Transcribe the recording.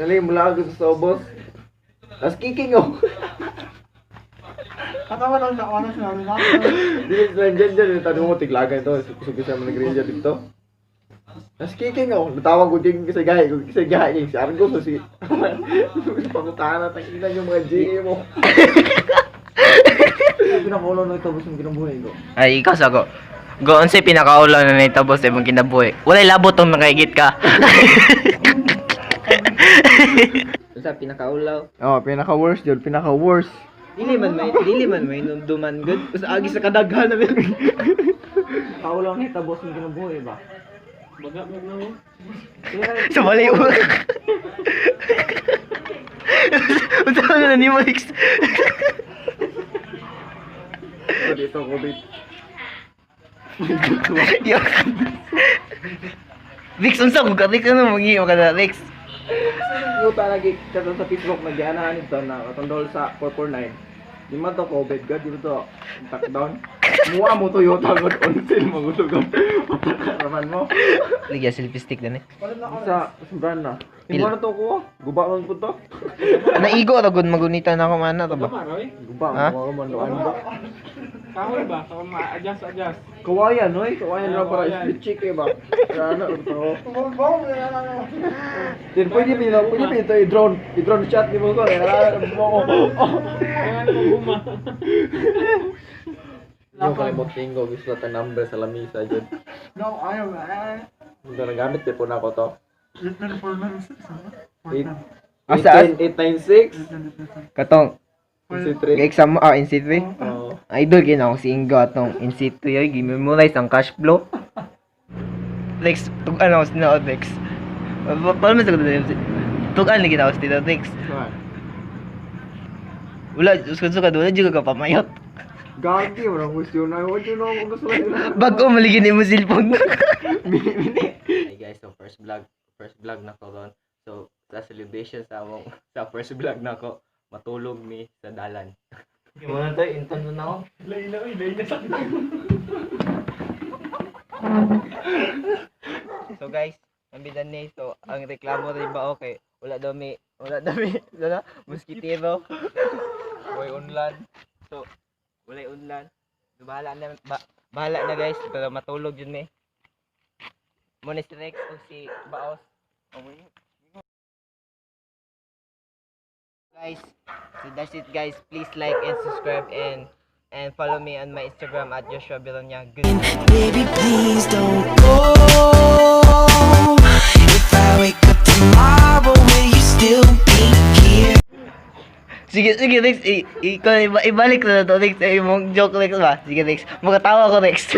Dali, mula ako sa ubos. Tapos kicking oh. Katawa lang sa oras na rin ako. Dili sila dyan, tanong mo, tiglagan ito. Kusog-kusog mo nag-ranger dito. Tapos kicking oh. Natawag ko din kisay gahe. Si Argo, so si... Pangutahan at ang ina yung mga GA mo. Pinakulo na ito, gusto mong kinabuhay ko. Ay, ikaw sago. Goon sa pinakaulaw na naitabos ay mong kinabuhi. Walay labot tong nakaigit ka. Sa pinakaulaw. Oh, pinaka-worst yun, pinaka-worst. Dili man may numduman good. Sa agi sa kadaghan na meron. Kaulaw na itabos mong kinabuhay ba? Baga mo na mo. Sumali mo. Unsa na ni Mix? So, dito, COVID. Vix, unsa ko ka? Vix, ano mangi ka na, Vix? Yung lagi katong sa Facebook nag-aanahan ito na katondol sa 449. Di man to COVID god, di ba to lockdown. Muwa mo to yung tagod on sale magulog ang raman mo. Ligya selfie stick din eh. Sa brand na. Hindi mo na to ko. Guba man po to. Naigo ra gud magunita na ako mana to ba? Maroy. Guba Ha? mo man doan ba. Kahoy ba? Sa ma-adjust. Kawayan noy, kawayan ra para Kawayan. split chick eh ba. Sana to. Din pwede pinito i-drone shot ni mo ko. Mo. Kaya ano guma. Yung kalimot tinggo gusto ta number sa lamisa jud. No, ayaw na. Hindi na gamit po na ko to. Asa? 896 Katong C3. exam mo NC3. Oo. Idol gina ako si Ingo atong NC3 ay gi-memorize ang cash flow. Lex, ano ako sinood Lex. Paano mo sa kudo? Tugan lagi na ako sa Lex. Wala, suka-suka wala juga ka pamayot. Gagi, walang gusto na. Huwag yun ako gusto lang. Bago maligin mo cellphone. Hey guys, so first vlog na ko ron. So sa celebration sa first vlog na ko, matulog mi sa dalan. Mo na tayo, inton na ako. Lay na sa. So guys, ambidan ni so ang reklamo rin ba okay? Wala daw mi na mosquitero. Boy unlan. So wala unlan. So, bahala na guys, pero matulog yun eh. Mo ni si Rex o si Baos. Guys, so that's it guys. Please like and subscribe and follow me on my Instagram at Joshua Bironya. Good night. Baby, please don't go. If I wake up tomorrow, will you still be here? Sige, Rex. Ibalik na to, Rex. Ay, mong joke, Rex ba? Sige, Rex. Magkatawa ko, Rex.